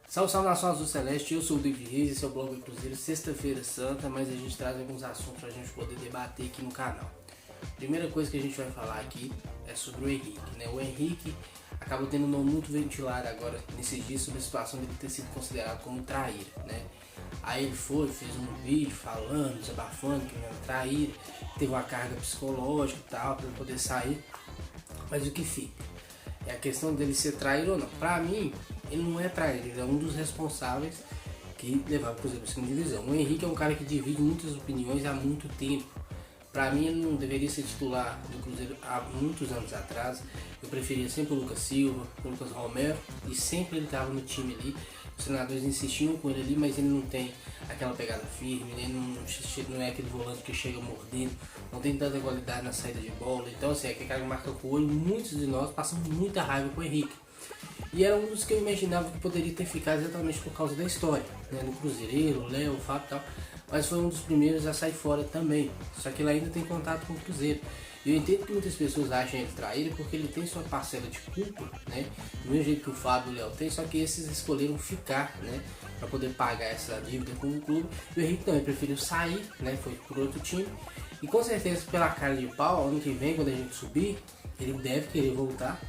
Salve, salve nação azul celeste, eu sou o David Reis, esse é o blog do Cruzeiro, sexta-feira santa, mas a gente traz alguns assuntos pra gente poder debater aqui no canal. Primeira coisa que a gente vai falar aqui é sobre o Henrique, né? O Henrique acabou tendo um nome muito ventilado agora nesses dias sobre a situação dele ter sido considerado como traíra, né? Aí ele fez um vídeo falando, desabafando que não era traíra, teve uma carga psicológica e tal para poder sair, mas o que fica? É a questão dele ser traíra ou não. Pra mim, ele não é traíra, ele é um dos responsáveis que levaram o Cruzeiro para a segunda divisão. O Henrique é um cara que divide muitas opiniões há muito tempo. Pra mim, ele não deveria ser titular do Cruzeiro há muitos anos atrás. Eu preferia sempre o Lucas Silva, o Lucas Romero, e sempre ele estava no time ali. Os treinadores insistiam com ele ali, mas ele não tem aquela pegada firme, ele não é aquele volante que chega mordendo, não tem tanta qualidade na saída de bola. Então, assim, é aquele cara que marca com o olho. Muitos de nós passamos muita raiva com o Henrique. E era um dos que eu imaginava que poderia ter ficado exatamente por causa da história, né? No Cruzeireiro, o Léo, o Fábio e tal. Mas foi um dos primeiros a sair fora também. Só que ele ainda tem contato com o Cruzeiro. E eu entendo que muitas pessoas acham ele traíra porque ele tem sua parcela de culpa, né? Do mesmo jeito que o Fábio e o Léo tem, só que esses escolheram ficar, né? Para poder pagar essa dívida com o clube. E o Henrique também preferiu sair, né? Foi por outro time. E com certeza, pela cara de pau, ano que vem, quando a gente subir, ele deve querer voltar.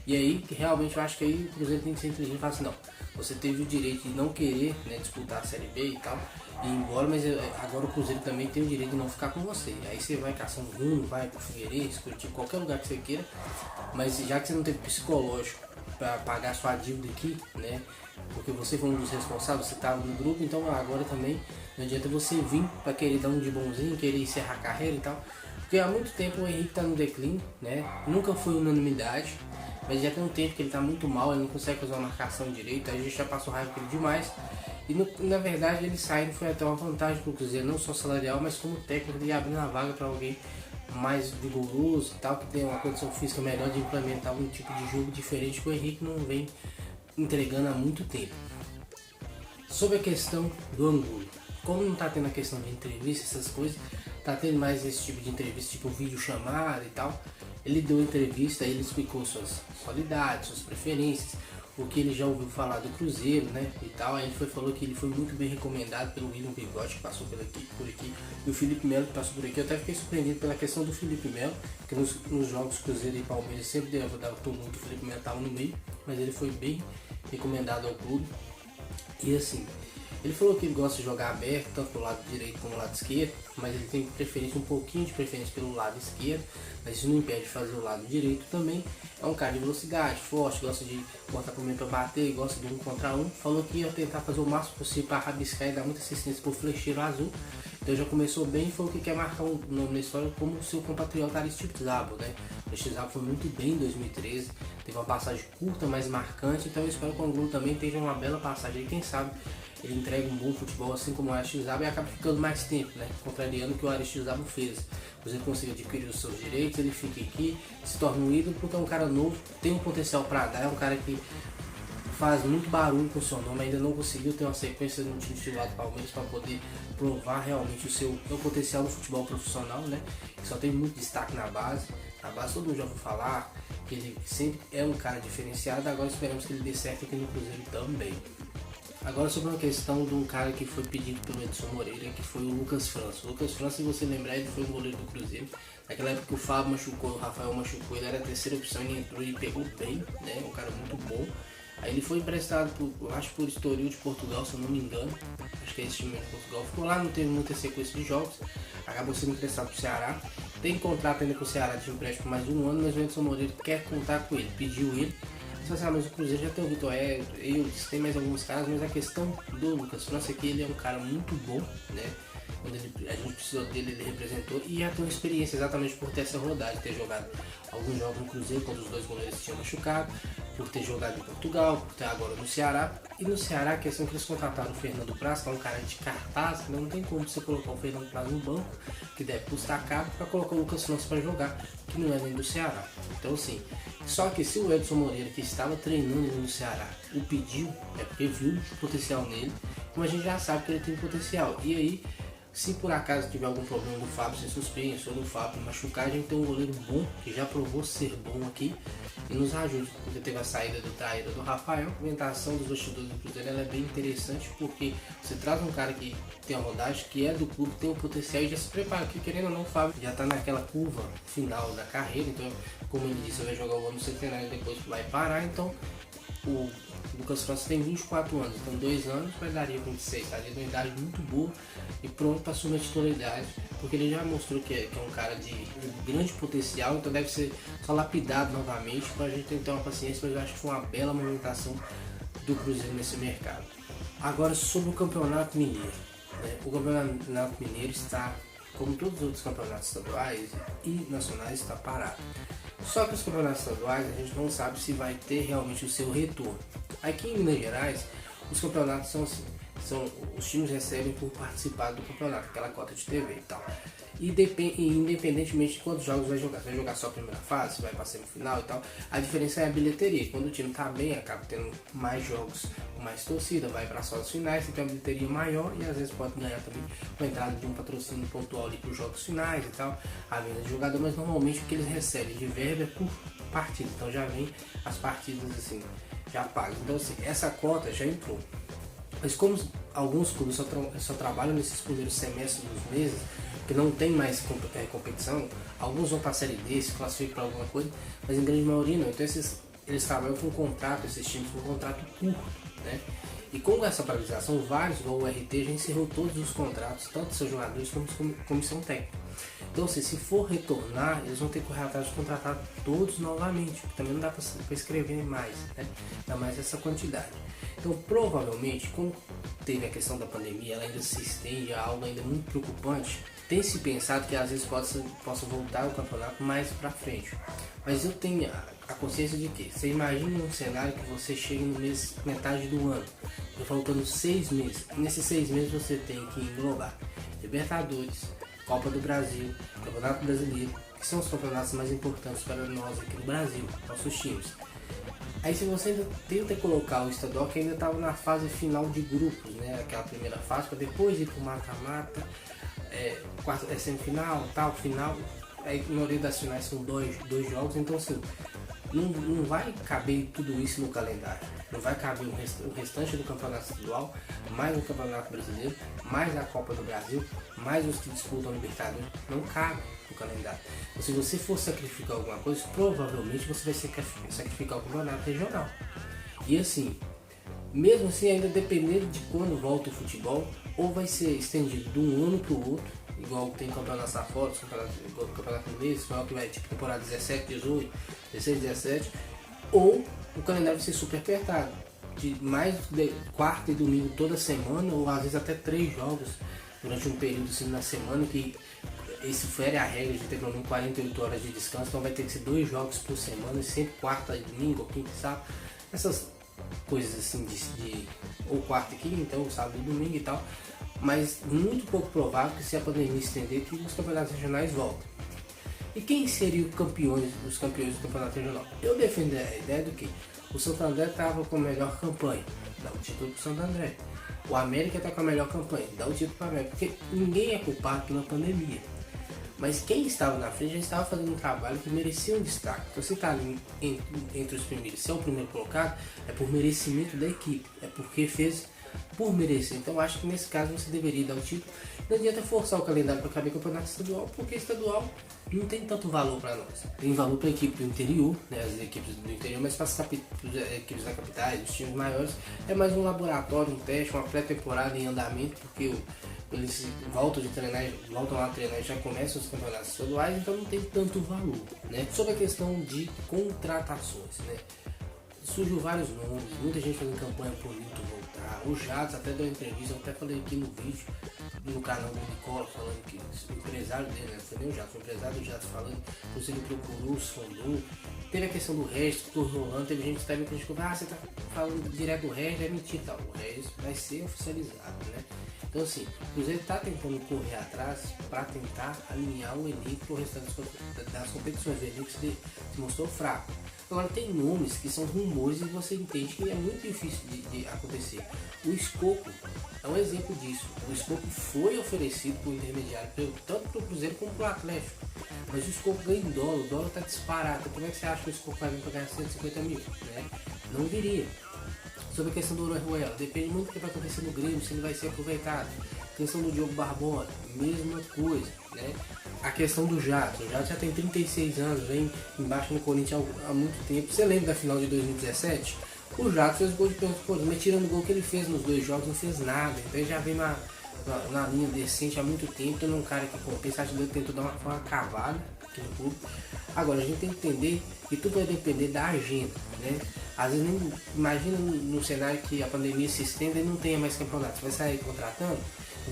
E aí, realmente, eu acho que aí o Cruzeiro tem que ser inteligente e falar assim, não, você teve o direito de não querer, né, disputar a Série B e tal, e ir embora, mas agora o Cruzeiro também tem o direito de não ficar com você. Aí você vai caçando rumo, vai pro Figueirense, Curitiba, qualquer lugar que você queira, mas já que você não teve psicológico para pagar sua dívida aqui, né, porque você foi um dos responsáveis, você estava no grupo, então agora também não adianta você vir para querer dar um de bonzinho, querer encerrar a carreira e tal, porque há muito tempo o Henrique está no declínio, né, nunca foi unanimidade. Mas já tem um tempo que ele tá muito mal, ele não consegue fazer uma marcação direita, a gente já passou raiva com ele demais. E na verdade ele saindo foi até uma vantagem pro Cruzeiro, não só salarial, mas como técnico, e abrindo a vaga para alguém mais vigoroso e tal, que tem uma condição física melhor de implementar um tipo de jogo diferente que o Henrique não vem entregando há muito tempo. Sobre a questão do Angulo, como não tá tendo a questão de entrevista, essas coisas, tá tendo mais esse tipo de entrevista, tipo vídeo chamada e tal. Ele deu entrevista, ele explicou suas qualidades, suas preferências, o que ele já ouviu falar do Cruzeiro, né, e tal. Aí ele falou que ele foi muito bem recomendado pelo William Bigode, que passou por aqui, e o Felipe Melo, que passou por aqui. Eu até fiquei surpreendido pela questão do Felipe Melo, que nos jogos Cruzeiro e Palmeiras sempre dava tumulto, o Felipe Melo estava no meio, mas ele foi bem recomendado ao clube. E assim, ele falou que ele gosta de jogar aberto, tanto do lado direito como do lado esquerdo, mas ele tem preferência, um pouquinho de preferência pelo lado esquerdo, mas isso não impede de fazer o lado direito também. É um cara de velocidade, forte, gosta de botar pro meio para bater, gosta de 1 contra 1. Falou que ia tentar fazer o máximo possível para rabiscar e dar muita assistência pro Flecheiro Azul. Então já começou bem e falou que quer marcar um nome na história como o seu compatriota Aristizábal, né? O Aristizábal foi muito bem em 2013, teve uma passagem curta, mas marcante, então eu espero que o Angulo também tenha uma bela passagem. E quem sabe ele entrega um bom futebol assim como o Aristizábal e acaba ficando mais tempo, né? Contrariando o que o Aristizábal fez. Você consegue adquirir os seus direitos, ele fica aqui, se torna um ídolo porque é um cara novo, tem um potencial para dar, é um cara que faz muito barulho com o seu nome, ainda não conseguiu ter uma sequência no time titular do Palmeiras para poder provar realmente o seu potencial no futebol profissional, né? Que só tem muito destaque na base. Na base todo mundo já ouviu falar que ele sempre é um cara diferenciado, agora esperamos que ele dê certo aqui no Cruzeiro também. Agora sobre uma questão de um cara que foi pedido pelo Edson Moreira, que foi o Lucas França. O Lucas França, se você lembrar, ele foi um goleiro do Cruzeiro. Naquela época que o Fábio machucou, o Rafael machucou, ele era a terceira opção, ele entrou e pegou bem, né? Um cara muito bom. Aí ele foi emprestado, por Estoril de Portugal, se eu não me engano. Acho que é esse time de Portugal. Ficou lá, não teve muita sequência de jogos. Acabou sendo emprestado para o Ceará. Tem contrato ainda com o Ceará de empréstimo por mais de um ano, mas o Edson Moreira quer contar com ele, pediu ele. Mas o Cruzeiro já tem o Vitor Eles tem mais alguns caras, mas a questão do Lucas França é que ele é um cara muito bom, né? Quando a gente precisou dele, ele representou e já tem uma experiência exatamente por ter essa rodagem, ter jogado alguns jogos no Cruzeiro quando os dois goleiros tinham machucado, por ter jogado em Portugal, por ter agora no Ceará. E no Ceará, a questão que eles contrataram o Fernando Praz, que é um cara de cartaz, não tem como você colocar o Fernando Praz no banco, que deve custar caro, para colocar o Lucas França para jogar, que não é nem do Ceará. Então assim, só que se o Edson Moreira, que estava treinando ele no Ceará, o pediu, é porque viu o potencial nele, então a gente já sabe que ele tem potencial. E aí, Se por acaso tiver algum problema do Fábio ser suspenso ou do Fábio machucar, a gente tem um goleiro bom, que já provou ser bom aqui e nos ajuda. Porque teve a saída do Traíra do Rafael. A movimentação dos bastidores do Cruzeiro ela é bem interessante, porque você traz um cara que tem a rodagem, que é do clube, tem o potencial e já se prepara. Que querendo ou não, o Fábio já está naquela curva final da carreira, então, como ele disse, vai jogar o ano centenário e depois vai parar. Então, o Lucas França tem 24 anos, então 2 anos vai daria 26, tá? Ele é uma idade muito boa e pronto para assumir a titularidade, porque ele já mostrou que é um cara de grande potencial, então deve ser só lapidado novamente para a gente ter uma paciência, mas eu acho que foi uma bela movimentação do Cruzeiro nesse mercado. Agora sobre o Campeonato Mineiro, né? O Campeonato Mineiro está, como todos os outros campeonatos estaduais e nacionais, está parado. Só que os campeonatos estaduais a gente não sabe se vai ter realmente o seu retorno. Aqui em Minas Gerais, os campeonatos são assim, os times recebem por participar do campeonato, aquela cota de TV e tal. E independentemente de quantos jogos vai jogar só a primeira fase, vai para a semifinal e tal, a diferença é a bilheteria. Quando o time está bem, acaba tendo mais jogos com mais torcida, vai para só as finais, então a bilheteria maior e às vezes pode ganhar também com a entrada de um patrocínio pontual ali para os jogos finais e tal, a venda de jogador, mas normalmente o que eles recebem de verba é por partida, então já vem as partidas assim, já pagas. Então assim, essa cota já entrou. Mas como alguns clubes só trabalham nesses primeiros semestres dos meses, que não tem mais competição, alguns vão para a Série D, se classificam para alguma coisa, mas em grande maioria não. Então eles trabalham com um contrato, esses times com um contrato curto, né? E com essa paralisação, vários, igual o RT, já encerrou todos os contratos, tanto seus jogadores como comissão técnica. Então, se for retornar, eles vão ter que correr atrás de contratar todos novamente, porque também não dá para escrever mais, né? Dá mais essa quantidade. Então, provavelmente, como teve a questão da pandemia, ela ainda se estende a algo ainda muito preocupante, tem se pensado que às vezes possa voltar o campeonato mais para frente. Mas eu tenho a consciência de que, você imagina um cenário que você chega no mês, metade do ano, faltando 6 meses, e nesses 6 meses você tem que englobar Libertadores, Copa do Brasil, Campeonato Brasileiro, que são os campeonatos mais importantes para nós aqui no Brasil, nossos times. Aí se você ainda tenta colocar o estadual, que ainda estava na fase final de grupos, né? Aquela primeira fase, para depois ir para o mata-mata, semifinal, tal, final, aí a maioria das finais são dois jogos, então assim, não vai caber tudo isso no calendário. Não vai caber o restante do campeonato estadual, mais o campeonato brasileiro, mais a Copa do Brasil, mais os que disputam o Libertadores. Não cabe no calendário. Então, se você for sacrificar alguma coisa, provavelmente você vai sacrificar o campeonato regional. E assim, mesmo assim, ainda dependendo de quando volta o futebol, ou vai ser estendido de um ano para o outro, igual tem campeonato lá fora, igual o campeonato inglês, que vai tipo temporada 17, 18, 16, 17, ou o calendário vai ser super apertado, de mais de quarta e domingo toda semana, ou às vezes até 3 jogos durante um período assim na semana, que esse fere a regra de ter pelo menos 48 horas de descanso, então vai ter que ser 2 jogos por semana, sempre quarta e domingo, ou quinta e sábado, essas coisas assim ou quarta e quinta, ou sábado e domingo e tal, mas muito pouco provável que se a pandemia estender que os campeonatos regionais voltem. E quem seriam os campeões do campeonato regional? Eu defendo a ideia do que o Santo André estava com a melhor campanha, dá o título para o Santo André. O América está com a melhor campanha, dá o título para o América, porque ninguém é culpado pela pandemia. Mas quem estava na frente já estava fazendo um trabalho que merecia um destaque. Então você está ali entre os primeiros, se é o primeiro colocado, é por merecimento da equipe, é porque fez por merecer. Então acho que nesse caso você deveria dar o título. Não adianta forçar o calendário para caber o campeonato estadual, porque estadual não tem tanto valor para nós. Tem valor para a equipe do interior, né, as equipes do interior, mas para as equipes da capital, os times maiores, é mais um laboratório, um teste, uma pré-temporada em andamento, porque eles voltam lá a treinar e já começam os campeonatos estaduais, então não tem tanto valor, né? Sobre a questão de contratações, né? Surgiu vários nomes, muita gente fazendo campanha por Nilton voltar. O Jadson até deu entrevista, eu até falei aqui no vídeo, no canal do Nicola, falando que o empresário dele, né? Foi nem o Jadson, o empresário do Jadson falando que ele procurou, sondou. Teve a questão do Regis, que tô rolando, teve gente que também criticou, você tá falando direto do Regis, é mentira, tal. O Regis vai ser oficializado, né? Então assim, o Cruzeiro está tentando correr atrás para tentar alinhar o elenco para o restante das competições. O elenco se mostrou fraco. Agora tem nomes que são rumores e você entende que é muito difícil de acontecer. O Escoco é um exemplo disso. O Escoco foi oferecido por intermediário tanto para o Cruzeiro como para o Atlético. Mas o Escoco ganha em dólar, o dólar está disparado. Como é que você acha que o Escoco vai vir para ganhar 150 mil? Né? Não viria. Sobre a questão do Orejuela, depende muito do que vai acontecer no Grêmio, se ele vai ser aproveitado. A questão do Diogo Barbosa, mesma coisa, né? A questão do Jadson, o Jadson já tem 36 anos, vem embaixo no Corinthians há muito tempo. Você lembra da final de 2017? O Jadson fez gol de pênalti, mas tirando o gol que ele fez nos 2 jogos, não fez nada. Então ele já vem na linha decente há muito tempo, tendo um cara que compensa, acho que ele tentou dar uma cavada aqui no clube. Agora a gente tem que entender que tudo vai depender da agenda, né? Às vezes, imagina no cenário que a pandemia se estenda e não tenha mais campeonato, você vai sair contratando?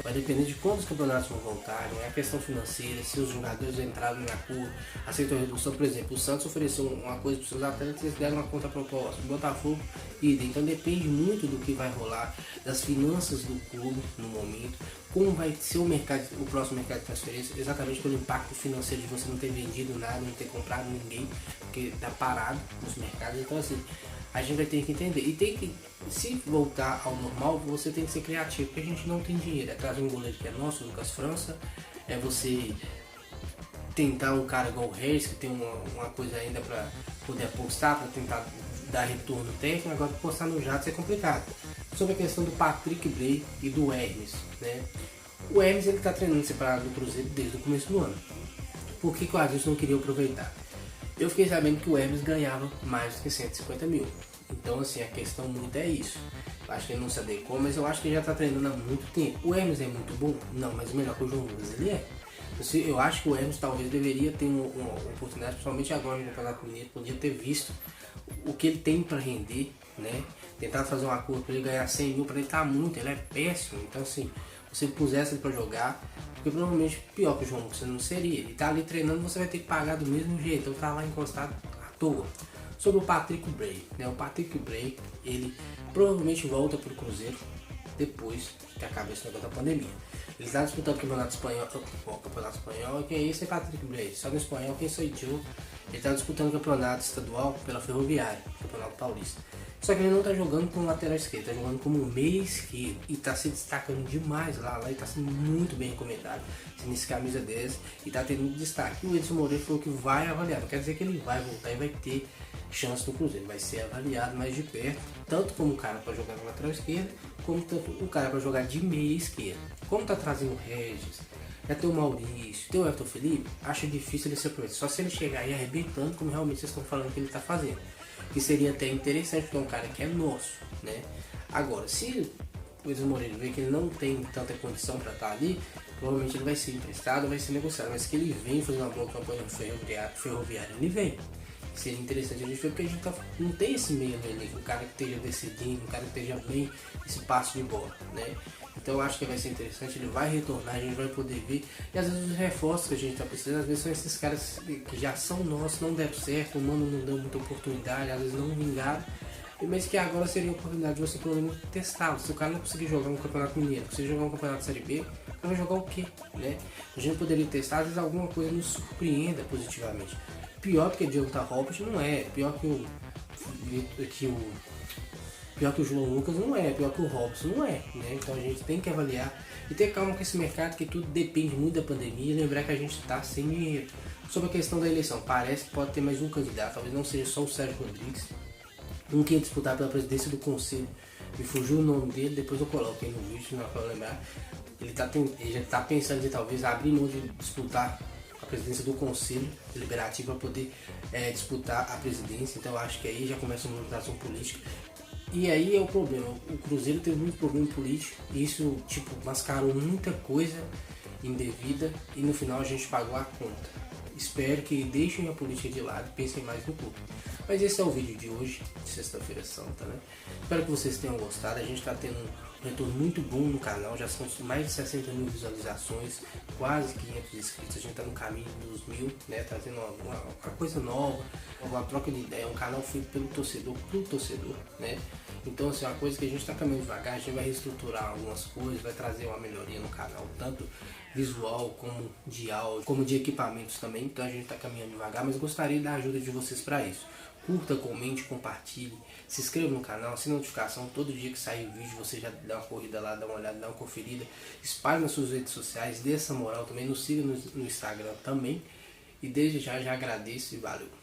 Vai depender de quantos campeonatos vão voltar, né? A questão financeira, se os jogadores entraram em acordo, aceitam a redução. Por exemplo, o Santos ofereceu uma coisa para os seus atletas e eles deram uma contraproposta. O Botafogo, idem. Então depende muito do que vai rolar, das finanças do clube no momento, como vai ser o próximo mercado de transferência, exatamente pelo impacto financeiro de você não ter vendido nada, não ter comprado ninguém, porque está parado nos mercados. Então assim, a gente vai ter que entender. E tem que, se voltar ao normal, você tem que ser criativo, porque a gente não tem dinheiro. É trazer um goleiro que é nosso, Lucas França, é você tentar um cara igual o Reis, que tem uma coisa ainda para poder apostar, para tentar dar retorno técnico. Agora apostar no Jadson é complicado. Sobre a questão do Patrick Bray e do Hermes, né? O Hermes ele está treinando separado do Cruzeiro desde o começo do ano. Por que o Adilson não queria aproveitar? Eu fiquei sabendo que o Hermes ganhava mais do que 150 mil. Então assim, a questão muito é isso. Eu acho que ele não se adequou, mas eu acho que ele já está treinando há muito tempo. O Hermes é muito bom? Não, mas melhor que o João Lucas ele é. Eu acho que o Hermes talvez deveria ter uma oportunidade, principalmente agora no Campeonato Mineiro, podia ter visto o que ele tem para render, né? Tentar fazer um acordo para ele ganhar 100 mil, para ele tá muito, ele é péssimo. Então assim, você pusesse ele para jogar, porque provavelmente pior que o João Lucas não seria. Ele tá ali treinando, você vai ter que pagar do mesmo jeito, então tá lá encostado à toa. Sobre o Patrick Bray, né? O Patrick Bray, ele provavelmente volta pro Cruzeiro depois que acabe esse negócio da pandemia. Ele está disputando o Campeonato Espanhol. O Campeonato Espanhol, quem é esse? É Patrick Bray. Só no Espanhol, quem sou eu? Ele está disputando o Campeonato Estadual pela Ferroviária, Campeonato Paulista. Só que ele não está jogando como lateral esquerdo, está jogando como meia esquerdo. E está se destacando demais lá e está sendo muito bem recomendado. Nesse camisa 10 e está tendo muito destaque. E o Edson Moreira falou que vai avaliar. Não quer dizer que ele vai voltar e vai ter chance no Cruzeiro. Vai ser avaliado mais de perto, tanto como o cara para jogar na lateral esquerda, como tanto o cara para jogar de meia esquerda. Como tá trazendo o Regis, já tem o Maurício, tem o Everton Felipe, acho difícil ele se aproveitar. Só se ele chegar aí arrebentando, como realmente vocês estão falando que ele está fazendo. Que seria até interessante, porque é um cara que é nosso, né? Agora, se o Edson Moreira vê que ele não tem tanta condição para estar ali, provavelmente ele vai ser emprestado, vai ser negociado. Mas que ele vem fazer uma boa campanha no Ferroviário, ele vem. Seria interessante a gente ver, porque a gente não tem esse meio no elenco, um cara que esteja decidindo, um cara que esteja bem esse passo de bola, né? Então eu acho que vai ser interessante, ele vai retornar, a gente vai poder ver. E às vezes os reforços que a gente está precisando, às vezes são esses caras que já são nossos, não deram certo, o Mano não deu muita oportunidade, às vezes não vingaram. Mas que agora seria a oportunidade de você pelo menos testá-lo. Se o cara não conseguir jogar um Campeonato Mineiro, conseguir jogar um Campeonato Série B, ele vai jogar o quê? Né? A gente poderia testar, às vezes alguma coisa nos surpreenda positivamente. Pior do que o Diogo Robert não é, pior que o João Lucas não é, pior que o Robson não é, né? Então a gente tem que avaliar e ter calma com esse mercado, que tudo depende muito da pandemia, e lembrar que a gente está sem dinheiro. Sobre a questão da eleição, parece que pode ter mais um candidato, talvez não seja só o Sérgio Rodrigues, um que ia disputar pela presidência do conselho, me fugiu o nome dele, depois eu coloco aí no vídeo, não é para lembrar. Ele já está pensando em talvez abrir mão de disputar a presidência do Conselho Deliberativo para poder disputar a presidência. Então eu acho que aí já começa uma movimentação política. E aí é o problema, o Cruzeiro teve muito problema político e isso mascarou muita coisa indevida e no final a gente pagou a conta. Espero que deixem a política de lado e pensem mais no clube. Mas esse é o vídeo de hoje, de sexta-feira santa, né? Espero que vocês tenham gostado. A gente está tendo um retorno muito bom no canal, já são mais de 60 mil visualizações, quase 500 inscritos. A gente está no caminho dos 1000, né? Trazendo uma coisa nova, uma troca de ideia, um canal feito pelo torcedor, pro torcedor, né? Então, assim, é uma coisa que a gente está caminhando devagar, a gente vai reestruturar algumas coisas, vai trazer uma melhoria no canal, tanto visual como de áudio, como de equipamentos também. Então a gente está caminhando devagar, mas gostaria da ajuda de vocês para isso. curta, comente, compartilhe, se inscreva no canal, sem notificação, todo dia que sair o vídeo você já dá uma corrida lá, dá uma olhada, dá uma conferida, espalhe nas suas redes sociais, dê essa moral também, nos siga no Instagram também, e desde já agradeço e valeu.